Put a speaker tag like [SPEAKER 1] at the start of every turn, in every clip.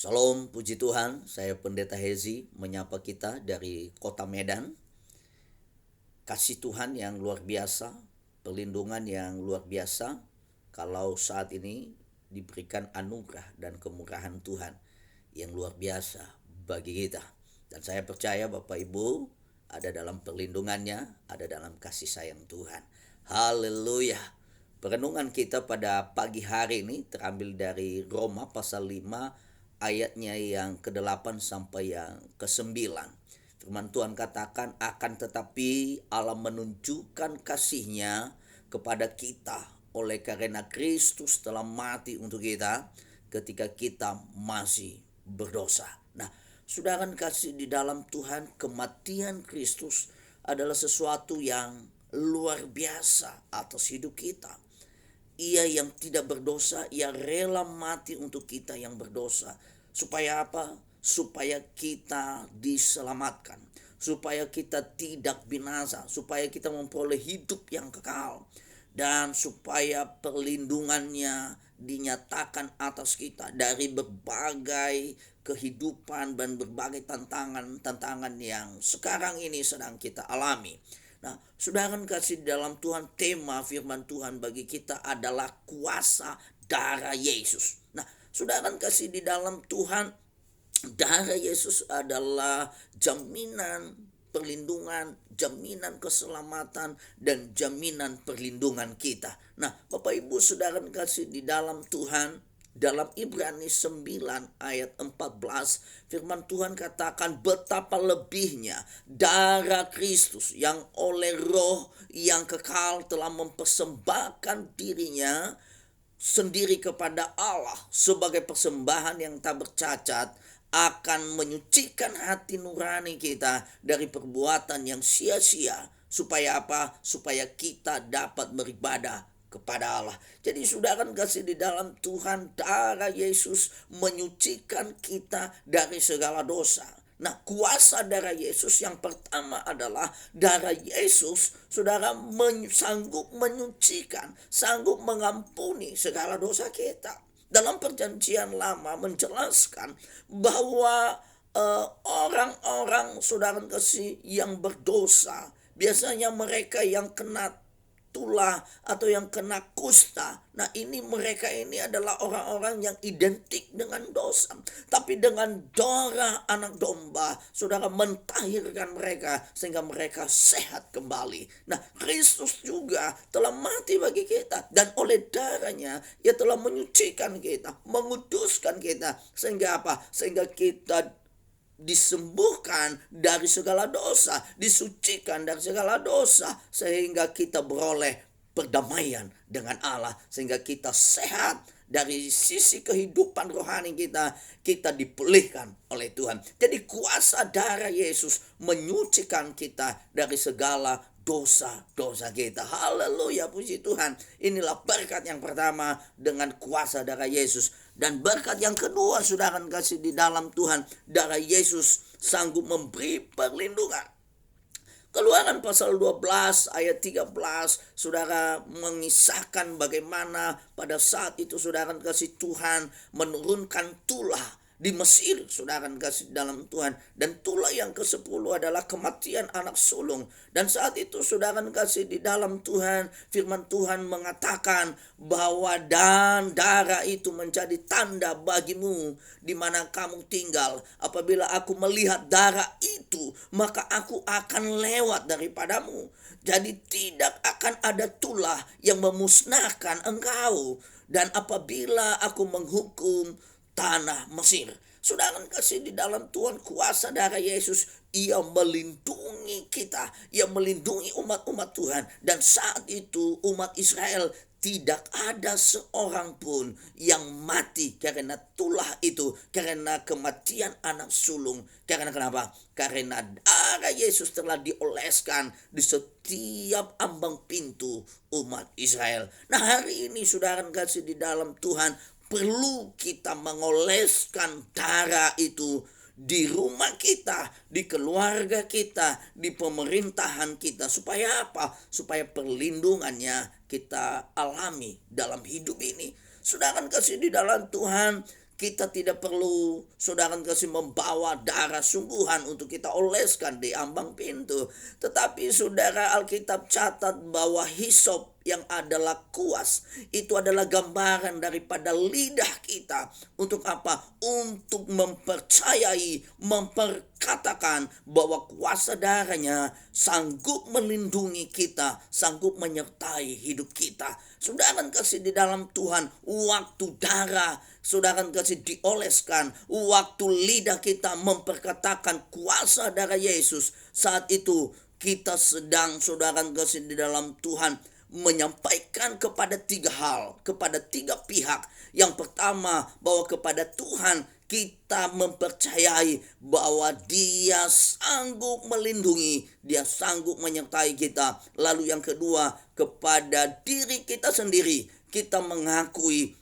[SPEAKER 1] Salam, puji Tuhan, saya Pendeta Hezi menyapa kita dari kota Medan. Kasih Tuhan yang luar biasa, perlindungan yang luar biasa, kalau saat ini diberikan anugerah dan kemurahan Tuhan yang luar biasa bagi kita. Dan saya percaya Bapak Ibu ada dalam perlindungannya, ada dalam kasih sayang Tuhan. Haleluya. Perenungan kita pada pagi hari ini terambil dari Roma pasal 5 ayatnya yang ke-8 sampai yang ke-9. Firman Tuhan katakan, akan tetapi Allah menunjukkan kasih-Nya kepada kita oleh karena Kristus telah mati untuk kita ketika kita masih berdosa. Nah, saudara kasih di dalam Tuhan, kematian Kristus adalah sesuatu yang luar biasa atas hidup kita. Ia yang tidak berdosa, ia rela mati untuk kita yang berdosa. Supaya apa? Supaya kita diselamatkan, supaya kita tidak binasa, supaya kita memperoleh hidup yang kekal, dan supaya perlindungannya dinyatakan atas kita dari berbagai kehidupan dan berbagai tantangan yang sekarang ini sedang kita alami. Nah, saudara kasih dalam Tuhan, tema firman Tuhan bagi kita adalah kuasa darah Yesus. Nah, saudara kasih di dalam Tuhan, darah Yesus adalah jaminan perlindungan, jaminan keselamatan, dan jaminan perlindungan kita. Nah, Bapak Ibu saudara kasih di dalam Tuhan, dalam Ibrani 9 ayat 14, firman Tuhan katakan, betapa lebihnya darah Kristus yang oleh roh yang kekal telah mempersembahkan dirinya sendiri kepada Allah sebagai persembahan yang tak bercacat, akan menyucikan hati nurani kita dari perbuatan yang sia-sia. Supaya apa? Supaya kita dapat beribadah kepada Allah. Jadi saudara kasih di dalam Tuhan, darah Yesus menyucikan kita dari segala dosa. Nah, kuasa darah Yesus yang pertama adalah darah Yesus, saudara, sanggup menyucikan, sanggup mengampuni segala dosa kita. Dalam perjanjian lama menjelaskan bahwa orang-orang saudara kasih yang berdosa, biasanya mereka yang kena tulah atau yang kena kusta. Nah, ini mereka ini adalah orang-orang yang identik dengan dosa. Tapi dengan darah anak domba, saudara mentahirkan mereka sehingga mereka sehat kembali. Nah, Kristus juga telah mati bagi kita, dan oleh darahnya ia telah menyucikan kita, menguduskan kita, sehingga apa? Sehingga kita disembuhkan dari segala dosa, disucikan dari segala dosa, sehingga kita beroleh perdamaian dengan Allah, sehingga kita sehat dari sisi kehidupan rohani kita, kita dipulihkan oleh Tuhan. Jadi kuasa darah Yesus menyucikan kita dari segala dosa-dosa kita. Haleluya, puji Tuhan. Inilah berkat yang pertama dengan kuasa darah Yesus. Dan berkat yang kedua, saudara kasih di dalam Tuhan, darah Yesus sanggup memberi perlindungan. Keluaran pasal 12 ayat 13, saudara mengisahkan bagaimana pada saat itu saudara kasih Tuhan menurunkan tulah di Mesir, saudara kasih dalam Tuhan. Dan tulah yang ke-10 adalah kematian anak sulung. Dan saat itu saudara kasih di dalam Tuhan, firman Tuhan mengatakan bahwa dan darah itu menjadi tanda bagimu di mana kamu tinggal. Apabila aku melihat darah itu, maka aku akan lewat daripadamu. Jadi tidak akan ada tulah yang memusnahkan engkau. Dan apabila aku menghukum tanah Mesir. Saudara kasih di dalam Tuhan, kuasa darah Yesus, ia melindungi kita, ia melindungi umat-umat Tuhan. Dan saat itu umat Israel tidak ada seorang pun yang mati karena tulah itu, karena kematian anak sulung. Karena kenapa? Karena darah Yesus telah dioleskan di setiap ambang pintu umat Israel. Nah, hari ini saudara kasih di dalam Tuhan, perlu kita mengoleskan darah itu di rumah kita, di keluarga kita, di pemerintahan kita. Supaya apa? Supaya perlindungannya kita alami dalam hidup ini. Saudara kasih di dalam Tuhan, Kita tidak perlu saudara kasih membawa darah sungguhan untuk kita oleskan di ambang pintu. Tetapi saudara, Alkitab catat bahwa hisop yang adalah kuas itu adalah gambaran daripada lidah kita. Untuk apa? Untuk mempercayai, memperkatakan bahwa kuasa darahnya sanggup melindungi kita, sanggup menyertai hidup kita. Saudara kasih di dalam Tuhan, waktu darah saudara kasih dioleskan, waktu lidah kita memperkatakan kuasa darah Yesus, saat itu kita sedang saudara kasih di dalam Tuhan menyampaikan kepada tiga hal, kepada tiga pihak. Yang pertama, bahwa kepada Tuhan kita mempercayai bahwa Dia sanggup melindungi, Dia sanggup menyertai kita. Lalu yang kedua, kepada diri kita sendiri, kita mengakui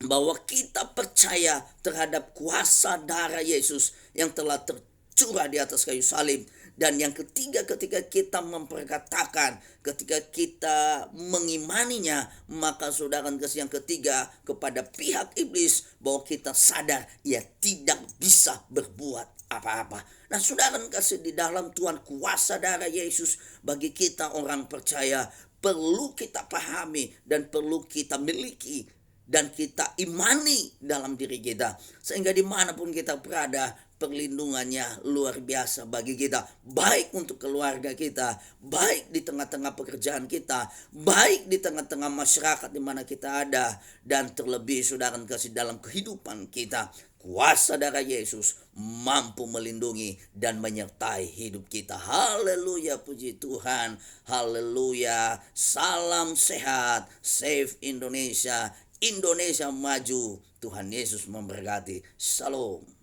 [SPEAKER 1] bahwa kita percaya terhadap kuasa darah Yesus yang telah tercurah di atas kayu salib. Dan yang ketiga, ketika kita memperkatakan, ketika kita mengimaninya, maka saudara kasih yang ketiga kepada pihak iblis bahwa kita sadar ia tidak bisa berbuat apa-apa. Nah, saudara kasih di dalam Tuhan, kuasa darah Yesus bagi kita orang percaya perlu kita pahami dan perlu kita miliki dan kita imani dalam diri kita, sehingga dimanapun kita berada, perlindungannya luar biasa bagi kita, baik untuk keluarga kita, baik di tengah-tengah pekerjaan kita, baik di tengah-tengah masyarakat di mana kita ada, dan terlebih saudara kasih dalam kehidupan kita. Kuasa darah Yesus mampu melindungi dan menyertai hidup kita. Haleluya, puji Tuhan. Haleluya. Salam sehat. Save Indonesia. Indonesia maju. Tuhan Yesus memberkati. Shalom.